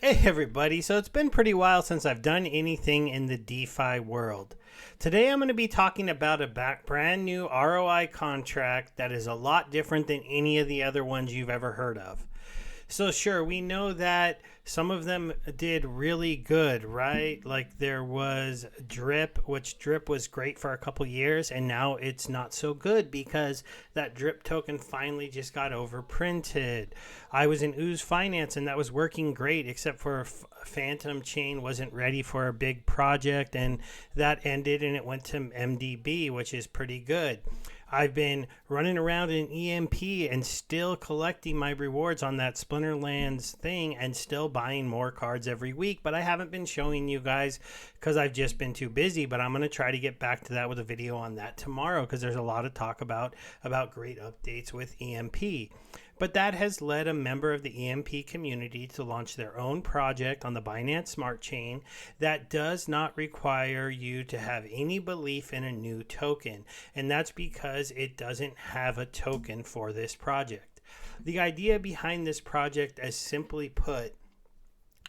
Hey everybody, so it's been pretty while since I've done anything in the DeFi world. Today I'm going to be talking about a brand new ROI contract that is a lot different than any of the other ones you've ever heard of. So sure, we know that some of them did really good, right? Like there was Drip, which Drip was great for a couple years, and now it's not so good because that Drip token finally just got overprinted. I was in Ooze Finance, and that was working great, except for Phantom Chain wasn't ready for a big project, and that ended, and it went to MDB, which is pretty good. I've been running around in EMP and still collecting my rewards on that Splinterlands thing and still buying more cards every week, but I haven't been showing you guys because I've just been too busy, but I'm going to try to get back to that with a video on that tomorrow because there's a lot of talk about great updates with EMP. But that has led a member of the EMP community to launch their own project on the Binance Smart Chain that does not require you to have any belief in a new token. And that's because it doesn't have a token for this project. The idea behind this project, as simply put,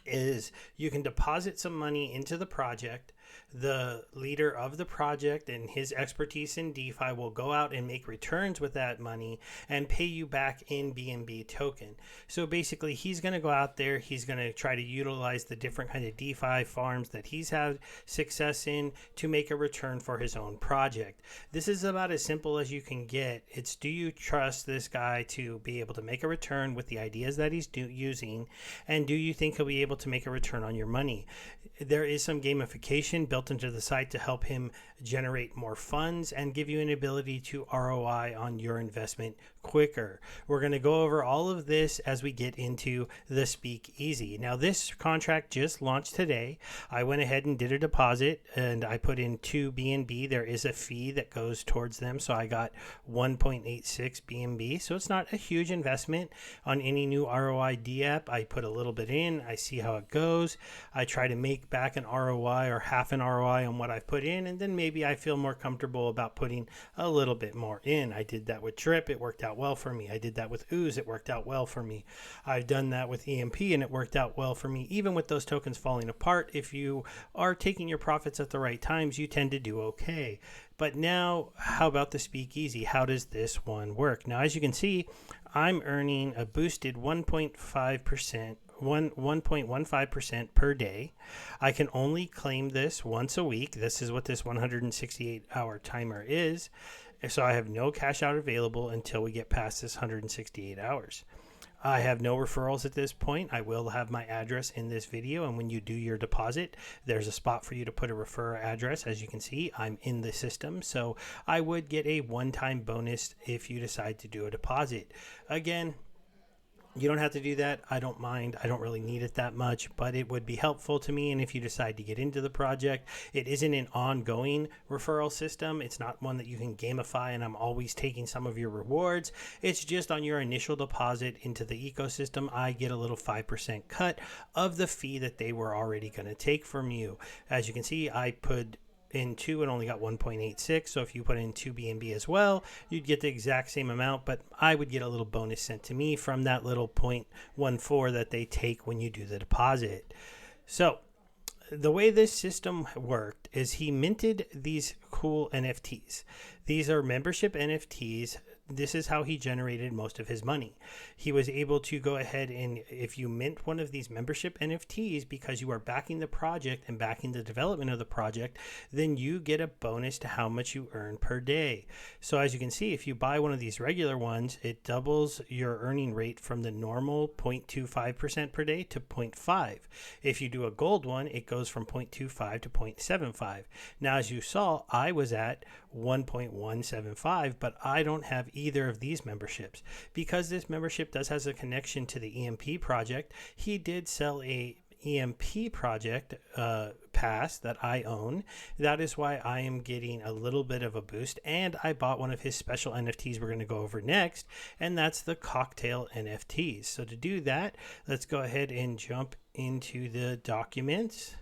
is you can deposit some money into the project. The leader of the project and his expertise in DeFi will go out and make returns with that money and pay you back in BNB token. So basically, he's going to go out there, he's going to try to utilize the different kind of DeFi farms that he's had success in to make a return for his own project. This is about as simple as you can get. It's, do you trust this guy to be able to make a return with the ideas that he's using, and do you think he'll be able to make a return on your money? There is some gamification built into the site to help him generate more funds and give you an ability to ROI on your investment quicker. We're going to go over all of this as we get into the Speakeasy. Now, this contract just launched today. I went ahead and did a deposit and I put in 2 BNB. There is a fee that goes towards them, so I got 1.86 BNB. So it's not a huge investment on any new ROI dapp. I put a little bit in, I see how it goes. I try to make back an ROI or half an ROI on what I've put in, and then maybe I feel more comfortable about putting a little bit more in. I did that with Drip, it worked out well for me. I did that with Ooze, it worked out well for me. I've done that with EMP and it worked out well for me. Even with those tokens falling apart, if you are taking your profits at the right times, you tend to do okay. But now, how about the Speakeasy? How does this one work? Now, as you can see, I'm earning a boosted 1.5%. 1.15% per day. I can only claim this once a week. This is what this 168-hour timer is. So I have no cash out available until we get past this 168 hours. I have no referrals at this point. I will have my address in this video, and when you do your deposit, there's a spot for you to put a referrer address. As you can see, I'm in the system, so I would get a one-time bonus if you decide to do a deposit. Again, you don't have to do that. I don't mind. I don't really need it that much, but it would be helpful to me. And if you decide to get into the project, it isn't an ongoing referral system. It's not one that you can gamify and I'm always taking some of your rewards. It's just on your initial deposit into the ecosystem, I get a little 5% cut of the fee that they were already going to take from you. As you can see, I put in 2 and only got 1.86, so if you put in 2 BNB as well, you'd get the exact same amount, but I would get a little bonus sent to me from that little 0.14 that they take when you do the deposit. So the way this system worked is he minted these cool NFTs. These are membership NFTs. This is how he generated most of his money. He was able to go ahead and, if you mint one of these membership NFTs because you are backing the project and backing the development of the project, then you get a bonus to how much you earn per day. So as you can see, if you buy one of these regular ones, it doubles your earning rate from the normal 0.25% per day to 0.5. If you do a gold one, it goes from 0.25 to 0.75. Now, as you saw, I was at 1.175, but I don't have either of these memberships. Because this membership does has a connection to the EMP project, he did sell a EMP project pass that I own. That is why I am getting a little bit of a boost, and I bought one of his special NFTs we're going to go over next, and that's the cocktail NFTs. So to do that, let's go ahead and jump into the documents.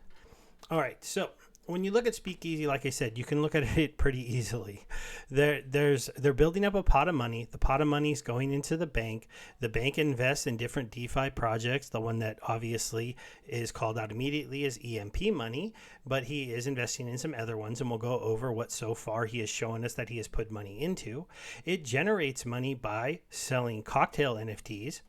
All right, so when you look at Speakeasy, like I said, you can look at it pretty easily. They're building up a pot of money. The pot of money is going into the bank. The bank invests in different DeFi projects. The one that obviously is called out immediately is EMP money, but he is investing in some other ones, and we'll go over what so far he has shown us that he has put money into. It generates money by selling cocktail NFTs.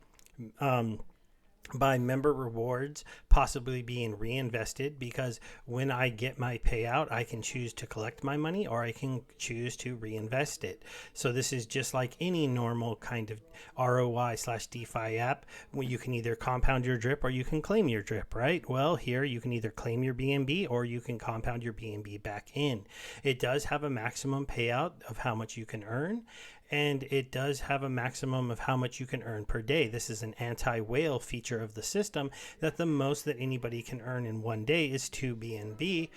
By member rewards possibly being reinvested, because when I get my payout, I can choose to collect my money or I can choose to reinvest it. So this is just like any normal kind of ROI / DeFi app, where you can either compound your drip or you can claim your drip, right? Well, here you can either claim your BNB or you can compound your BNB back in. It does have a maximum payout of how much you can earn, and it does have a maximum of how much you can earn per day. This is an anti-whale feature of the system, that the most that anybody can earn in one day is 2 BNB.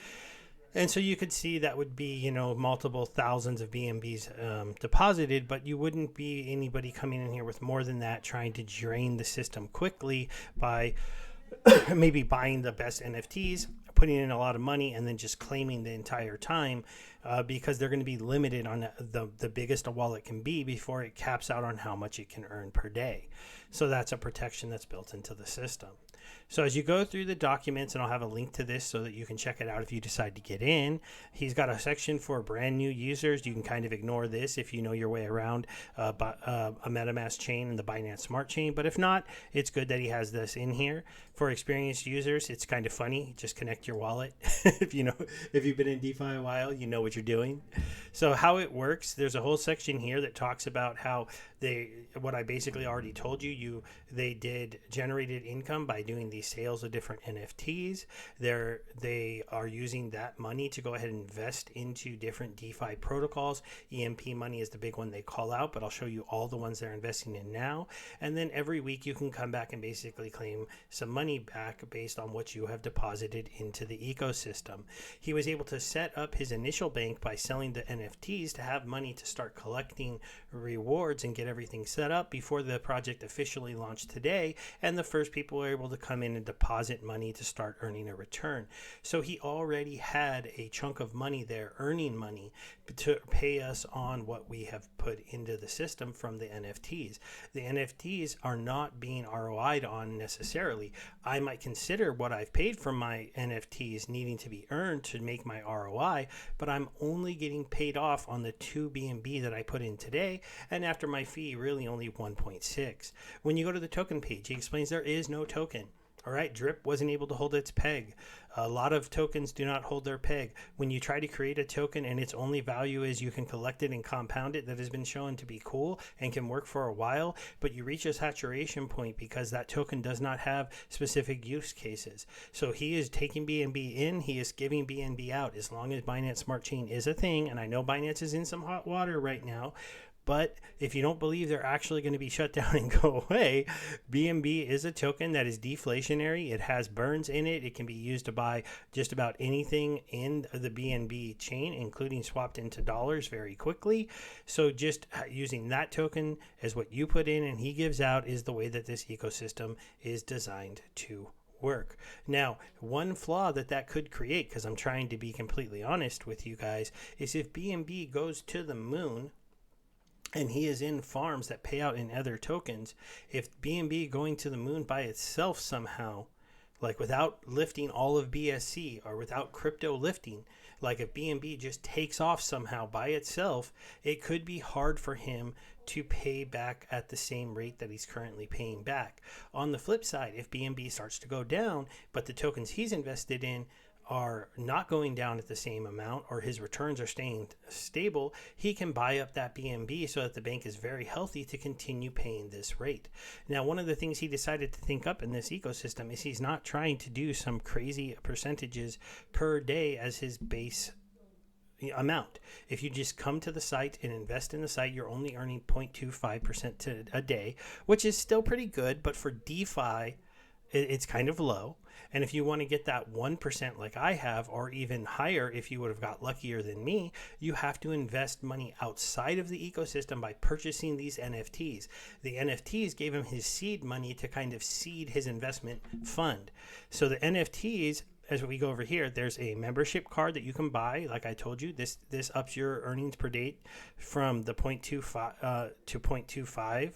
And so you could see that would be, multiple thousands of BNBs deposited, but you wouldn't be anybody coming in here with more than that trying to drain the system quickly by maybe buying the best NFTs, putting in a lot of money, and then just claiming the entire time, because they're going to be limited on the biggest a wallet can be before it caps out on how much it can earn per day. So that's a protection that's built into the system. So as you go through the documents, and I'll have a link to this so that you can check it out if you decide to get in, he's got a section for brand new users. You can kind of ignore this if you know your way around a MetaMask chain and the Binance Smart Chain. But if not, it's good that he has this in here. For experienced users, it's kind of funny. Just connect your wallet. If you've been in DeFi a while, you know what you're doing. So how it works, there's a whole section here that talks about how what I basically already told you, they did generated income by doing these sales of different NFTs. They are using that money to go ahead and invest into different DeFi protocols. EMP money is the big one they call out, but I'll show you all the ones they're investing in now. And then every week you can come back and basically claim some money back based on what you have deposited into the ecosystem. He was able to set up his initial bank by selling the NFTs to have money to start collecting rewards and get everything set up before the project officially launched today, and the first people were able to come in and deposit money to start earning a return. So he already had a chunk of money there earning money to pay us on what we have put into the system from the NFTs. The NFTs are not being ROI'd on necessarily. I might consider what I've paid for my NFTs needing to be earned to make my ROI, but I'm only getting paid off on the 2 BNB that I put in today, and after my fee, really only 1.6. When you go to the token page, he explains there is no token. All right, Drip wasn't able to hold its peg. A lot of tokens do not hold their peg. When you try to create a token and its only value is you can collect it and compound it, that has been shown to be cool and can work for a while, but you reach a saturation point because that token does not have specific use cases. So he is taking BNB in, he is giving BNB out. As long as Binance Smart Chain is a thing, and I know Binance is in some hot water right now, but if you don't believe they're actually going to be shut down and go away, BNB is a token that is deflationary. It has burns in it. It can be used to buy just about anything in the BNB chain, including swapped into dollars very quickly. So just using that token as what you put in and he gives out is the way that this ecosystem is designed to work. Now, one flaw that could create, because I'm trying to be completely honest with you guys, is if BNB goes to the moon, and he is in farms that pay out in other tokens, if BNB going to the moon by itself somehow, like without lifting all of BSC or without crypto lifting, like if BNB just takes off somehow by itself, it could be hard for him to pay back at the same rate that he's currently paying back. On the flip side, if BNB starts to go down, but the tokens he's invested in are not going down at the same amount, or his returns are staying stable, he can buy up that BNB so that the bank is very healthy to continue paying this rate. Now, one of the things he decided to think up in this ecosystem is he's not trying to do some crazy percentages per day as his base amount. If you just come to the site and invest in the site, you're only earning 0.25% a day, which is still pretty good, but for DeFi, it's kind of low. And if you want to get that 1% like I have, or even higher if you would have got luckier than me, you have to invest money outside of the ecosystem by purchasing these NFTs. The NFTs gave him his seed money to kind of seed his investment fund. So the NFTs as we go over here, there's a membership card that you can buy. Like I told you, this ups your earnings per date from the 0.25 to 0.25.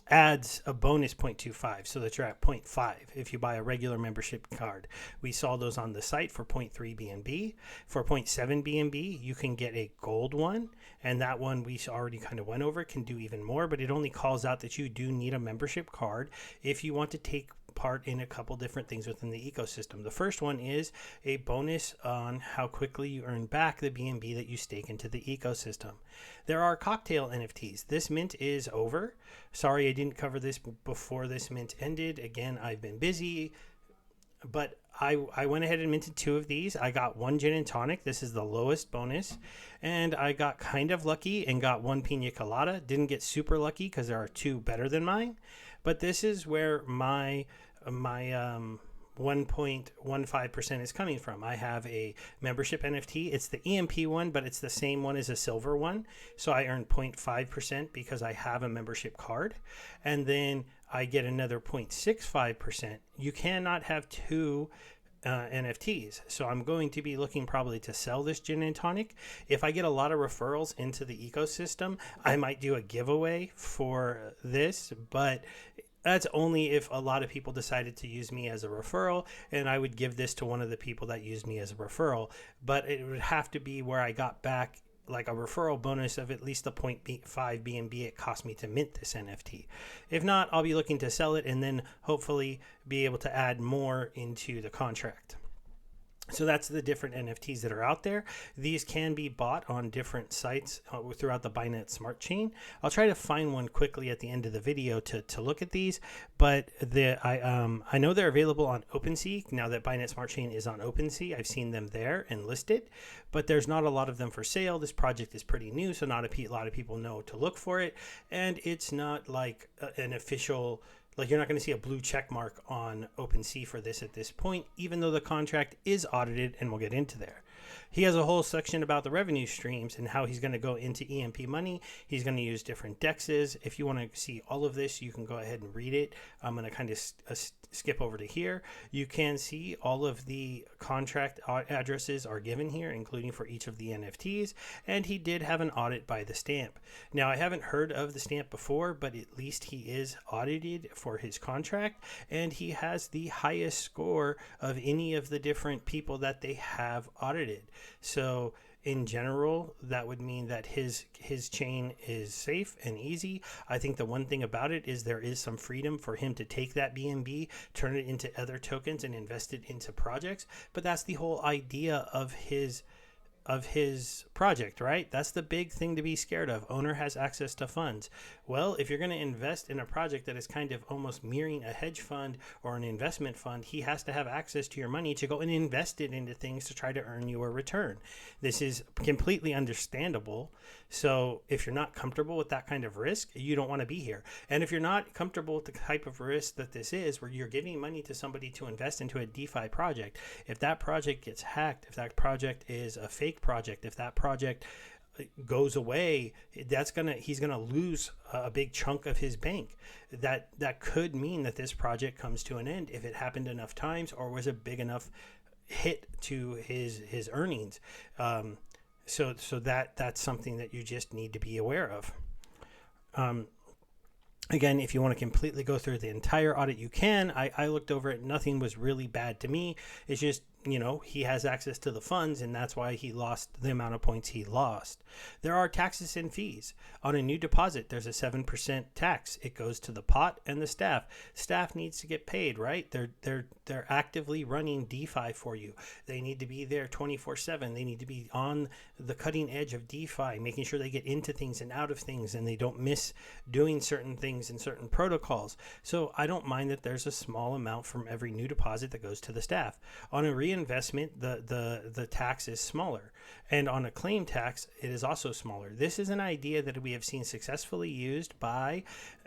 Adds a bonus 0.25 so that you're at 0.5 if you buy a regular membership card. We saw those on the site for 0.3 BNB. For 0.7 BNB, you can get a gold one, and that one we already kind of went over, can do even more, but it only calls out that you do need a membership card if you want to take part in a couple different things within the ecosystem. The first one is a bonus on how quickly you earn back the BNB that you stake into the ecosystem. There are cocktail NFTs. This mint is over. Sorry I didn't cover this before this mint ended. Again, I've been busy, but I went ahead and minted 2 of these. I got 1 Gin&Tonic. This is the lowest bonus. And I got kind of lucky and got 1 Pina Colada. Didn't get super lucky because there are 2 better than mine. But this is where my 1.15% is coming from. I have a membership NFT. It's the EMP one, but it's the same one as a silver one. So I earn 0.5% because I have a membership card. And then I get another 0.65%. You cannot have 2 NFTs. So I'm going to be looking probably to sell this Gin&Tonic. If I get a lot of referrals into the ecosystem, I might do a giveaway for this, but that's only if a lot of people decided to use me as a referral, and I would give this to one of the people that used me as a referral. But it would have to be where I got back like a referral bonus of at least the 0.5 BNB it cost me to mint this NFT. If not, I'll be looking to sell it and then hopefully be able to add more into the contract. So that's the different NFTs that are out there. These can be bought on different sites throughout the Binance Smart Chain. I'll try to find one quickly at the end of the video to look at these, but I know they're available on OpenSea. Now that Binance Smart Chain is on OpenSea, I've seen them there and listed, but there's not a lot of them for sale. This project is pretty new, so not a lot of people know to look for it, and it's not like an official. Like, you're not going to see a blue check mark on OpenSea for this at this point, even though the contract is audited, and we'll get into there. He has a whole section about the revenue streams and how he's going to go into EMP money. He's going to use different dexes. If you want to see all of this, you can go ahead and read it. I'm going to kind of skip over to here. You can see all of the contract addresses are given here, including for each of the NFTs. And he did have an audit by the stamp. Now, I haven't heard of the stamp before, but at least he is audited for his contract, and he has the highest score of any of the different people that they have audited. So in general, that would mean that his chain is safe and easy. I think the one thing about it is there is some freedom for him to take that BNB, turn it into other tokens, and invest it into projects. But that's the whole idea of his project, right? That's the big thing to be scared of. Owner has access to funds. Well, if you're going to invest in a project that is kind of almost mirroring a hedge fund or an investment fund, he has to have access to your money to go and invest it into things to try to earn you a return. This is completely understandable. So if you're not comfortable with that kind of risk, you don't want to be here. And if you're not comfortable with the type of risk that this is, where you're giving money to somebody to invest into a DeFi project, if that project gets hacked, if that project is a fake project, if that project goes away, he's gonna lose a big chunk of his bank. That could mean that this project comes to an end if it happened enough times or was a big enough hit to his earnings. So that's something that you just need to be aware of. Again, if you want to completely go through the entire audit, you can. I looked over it. Nothing was really bad to me. It's just, he has access to the funds, and that's why he lost the amount of points he lost. There are taxes and fees. On a new deposit, there's a 7% tax. It goes to the pot and the staff. Staff needs to get paid, right? They're actively running DeFi for you. They need to be there 24/7. They need to be on the cutting edge of DeFi, making sure they get into things and out of things, and they don't miss doing certain things and certain protocols. So I don't mind that there's a small amount from every new deposit that goes to the staff. On a reinvestment, the tax is smaller. And on a claim tax, it is also smaller. This is an idea that we have seen successfully used by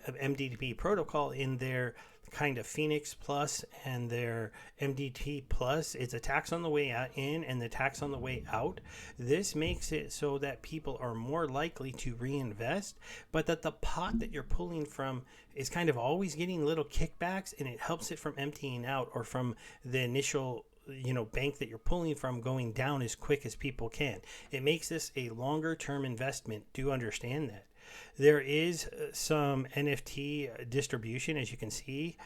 MDP protocol in their kind of Phoenix Plus and their MDT Plus. It's a tax on the way in and the tax on the way out. This makes it so that people are more likely to reinvest, but that the pot that you're pulling from is kind of always getting little kickbacks, and it helps it from emptying out or from the initial bank that you're pulling from going down as quick as people can. It makes this a longer term investment. Do understand that. There is some NFT distribution, as you can see.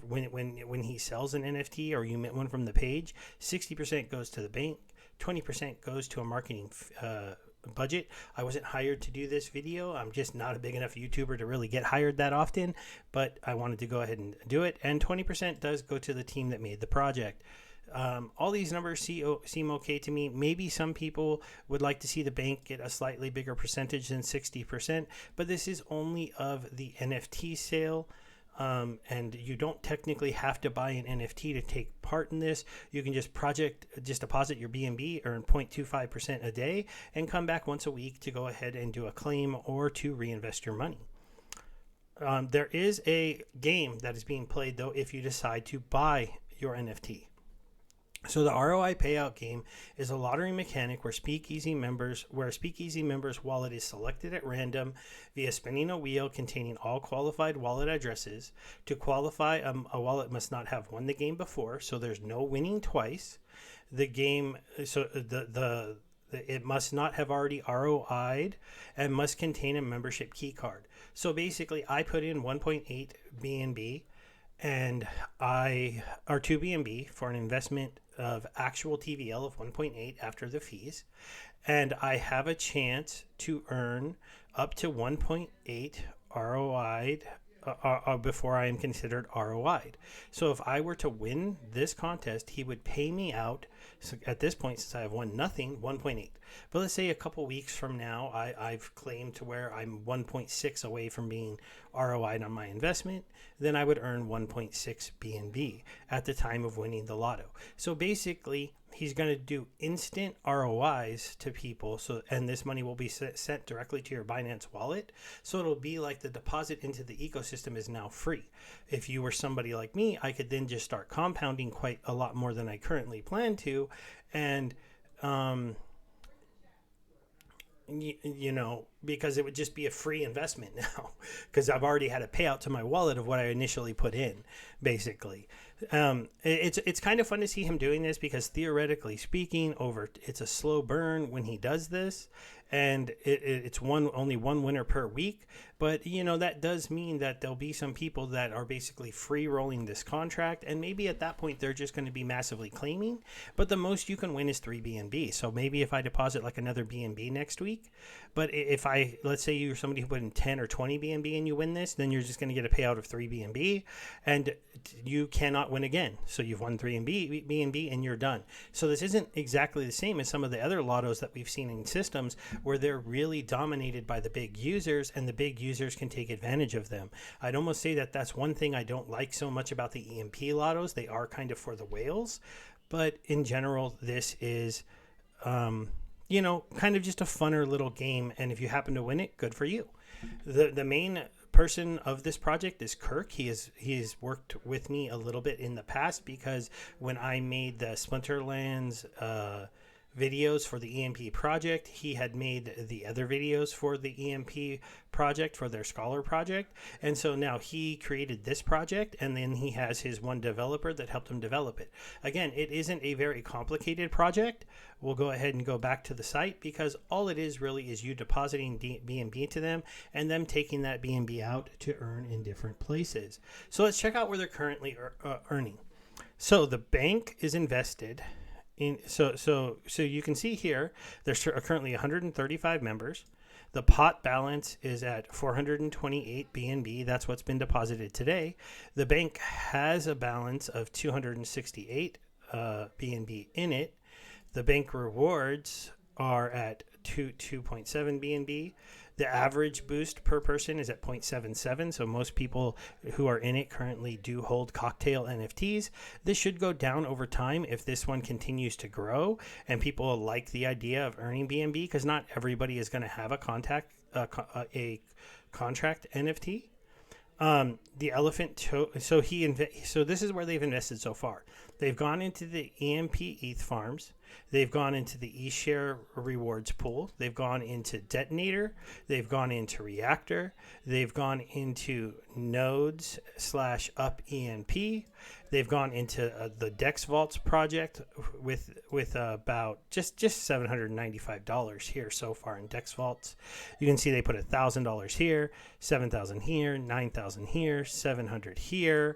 When he sells an NFT or you mint one from the page, 60% goes to the bank, 20% goes to a marketing budget. I wasn't hired to do this video. I'm just not a big enough YouTuber to really get hired that often, but I wanted to go ahead and do it. And 20% does go to the team that made the project. All these numbers seem okay to me. Maybe some people would like to see the bank get a slightly bigger percentage than 60%, but this is only of the NFT sale. And you don't technically have to buy an NFT to take part in this. You can just deposit your BNB, earn 0.25% a day, and come back once a week to go ahead and do a claim or to reinvest your money. There is a game that is being played, though, if you decide to buy your NFT. So the ROI payout game is a lottery mechanic where SPEAKEASY members' wallet is selected at random via spinning a wheel containing all qualified wallet addresses. To qualify, a wallet must not have won the game before, so there's no winning twice. The game, it must not have already ROI'd and must contain a membership key card. So basically, I put in 1.8 BNB and 2 BNB for an investment of actual TVL of 1.8 after the fees, and I have a chance to earn up to 1.8 ROI'd before I am considered ROI'd. So if I were to win this contest, he would pay me out. So at this point, since I have won nothing, 1.8. But let's say a couple weeks from now, I've claimed to where I'm 1.6 away from being ROI'd on my investment, then I would earn 1.6 BNB at the time of winning the lotto. So basically, he's going to do instant ROIs to people, and this money will be sent directly to your Binance wallet. So it'll be like the deposit into the ecosystem is now free. If you were somebody like me, I could then just start compounding quite a lot more than I currently plan to, and because it would just be a free investment now, because I've already had a payout to my wallet of what I initially put in, basically. It's kind of fun to see him doing this, because theoretically speaking, it's a slow burn when he does this, and it's only one winner per week. But that does mean that there'll be some people that are basically free rolling this contract, and maybe at that point they're just going to be massively claiming. But the most you can win is 3 BNB. So maybe if I deposit like another BNB next week, but let's say you're somebody who put in 10 or 20 BNB and you win this, then you're just going to get a payout of 3 BNB, and you cannot win again. So you've won 3 BNB and you're done. So this isn't exactly the same as some of the other lottos that we've seen in systems where they're really dominated by the big users, and the big users can take advantage of them. I'd almost say that that's one thing I don't like so much about the EMP lottos. They are kind of for the whales, but in general, this is kind of just a funner little game, and if you happen to win it, good for you. The main person of this project is Kirk. He's worked with me a little bit in the past, because when I made the Splinterlands videos for the EMP project, he had made the other videos for the EMP project, for their Scholar project, and so now he created this project, and then he has his one developer that helped him develop it. Again, it isn't a very complicated project. We'll go ahead and go back to the site, because all it is really is you depositing BNB to them and them taking that BNB out to earn in different places. So let's check out where they're currently earning. So the bank is invested in, so you can see here there's currently 135 members. The pot balance is at 428 BNB. That's what's been deposited today. The bank has a balance of 268 BNB in it. The bank rewards are at 2.7 BNB. The average boost per person is at 0.77. So most people who are in it currently do hold cocktail NFTs. This should go down over time if this one continues to grow and people like the idea of earning BNB, because not everybody is going to have a contract NFT. The elephant so this is where they've invested so far. They've gone into the EMP ETH farms. They've gone into the eShare rewards pool. They've gone into Detonator. They've gone into Reactor. They've gone into nodes / up EMP. They've gone into the Dex Vaults project with about just $795 here so far in Dex Vaults. You can see they put $1,000 here, $7,000 here, $9,000 here, $700 here,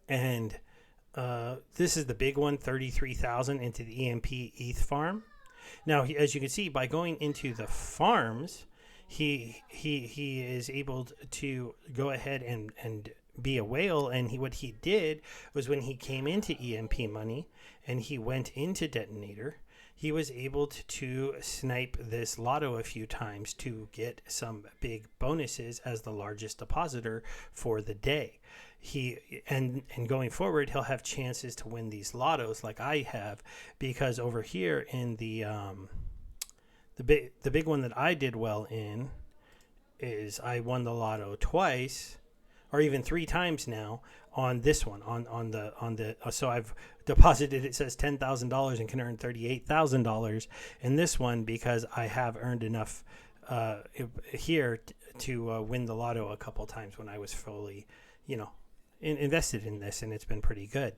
and this is the big one, $33,000 into the EMP ETH farm. Now, as you can see, by going into the farms, he is able to go ahead and be a whale. And what he did was, when he came into EMP money and he went into Detonator, he was able to snipe this lotto a few times to get some big bonuses as the largest depositor for the day. And going forward, he'll have chances to win these lottos like I have, because over here in the big one that I did well in is I won the lotto twice, or even 3 times now on this one so I've deposited, it says $10,000 and can earn $38,000 in this one, because I have earned enough here to win the lotto a couple times when I was fully invested in this, and it's been pretty good.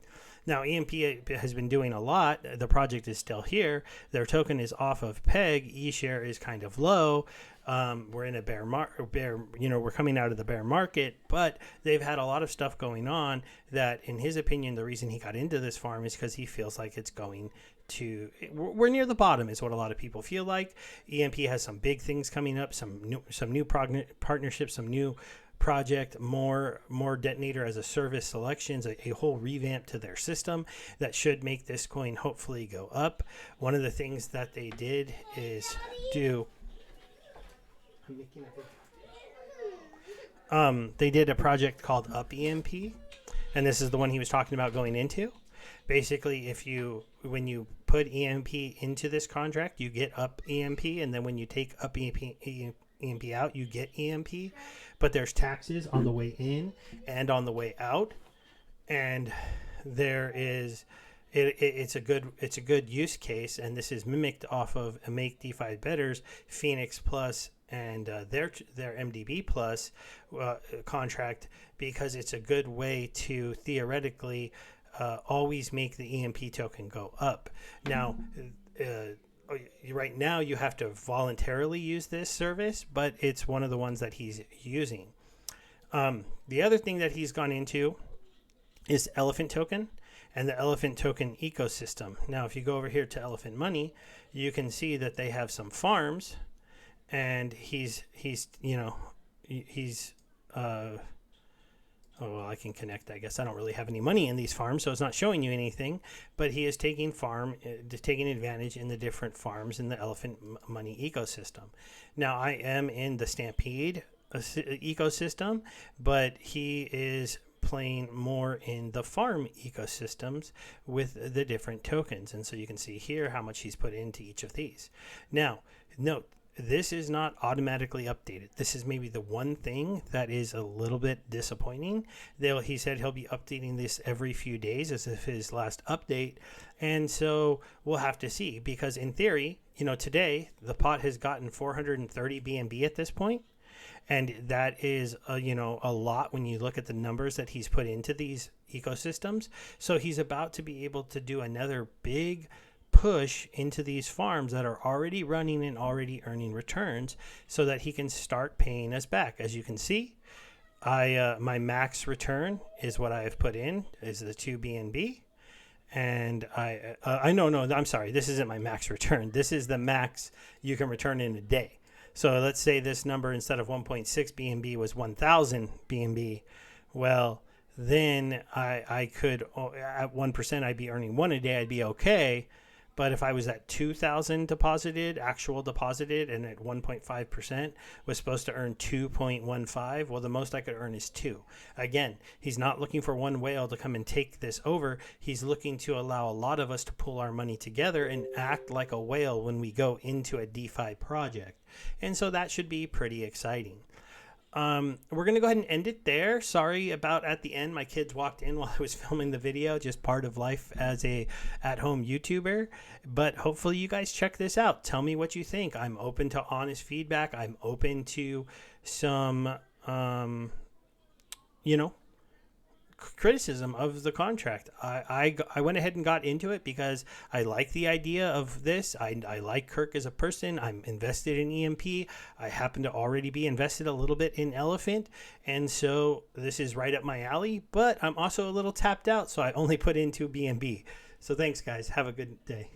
Now, EMP has been doing a lot. The project is still here. Their token is off of peg. eShare is kind of low. We're in a we're coming out of the bear market, but they've had a lot of stuff going on that, in his opinion, the reason he got into this farm is because he feels like it's going to, we're near the bottom is what a lot of people feel like. EMP has some big things coming up, some new partnerships, some new project, more Detonator as a service selections, a whole revamp to their system that should make this coin hopefully go up. One of the things that they did is they did a project called Up EMP, and this is the one he was talking about going into. Basically, when you put EMP into this contract, you get Up EMP, and then when you take Up EMP out, you get EMP, but there's taxes on the way in and on the way out, and there is it's a good use case, and this is mimicked off of a Make DeFi Better's Phoenix Plus and their MDB Plus contract, because it's a good way to theoretically always make the EMP token go up. Now, right now you have to voluntarily use this service, but it's one of the ones that he's using. The other thing that he's gone into is Elephant Token and the Elephant Token ecosystem. Now, if you go over here to Elephant Money, you can see that they have some farms, and I can connect. I guess I don't really have any money in these farms, so it's not showing you anything. But he is taking advantage in the different farms in the Elephant Money ecosystem. Now, I am in the Stampede ecosystem, but he is playing more in the farm ecosystems with the different tokens. And so you can see here how much he's put into each of these. Now, note, this is not automatically updated. This is maybe the one thing that is a little bit disappointing. He said he'll be updating this every few days as if his last update. And so we'll have to see, because in theory, today the pot has gotten 430 BNB at this point. And that is, a lot when you look at the numbers that he's put into these ecosystems. So he's about to be able to do another big push into these farms that are already running and already earning returns, so that he can start paying us back. As you can see, my max return is what I have put in, is the 2 BNB. And I'm sorry, this isn't my max return. This is the max you can return in a day. So let's say this number, instead of 1.6 BNB, was 1,000 BNB. Well, then I could, at 1%, I'd be earning 1 a day. I'd be okay. But if I was at 2,000 deposited, actual deposited, and at 1.5% was supposed to earn 2.15, well, the most I could earn is 2. Again, he's not looking for one whale to come and take this over. He's looking to allow a lot of us to pull our money together and act like a whale when we go into a DeFi project. And so that should be pretty exciting. We're going to go ahead and end it there. Sorry about at the end. My kids walked in while I was filming the video, just part of life as a at-home YouTuber. But hopefully you guys check this out. Tell me what you think. I'm open to honest feedback. I'm open to some, criticism of the contract. I went ahead and got into it because I like the idea of this. I like Kirk as a person. I'm invested in EMP. I happen to already be invested a little bit in Elephant, and so this is right up my alley. But I'm also a little tapped out, so I only put into BNB. So thanks, guys. Have a good day.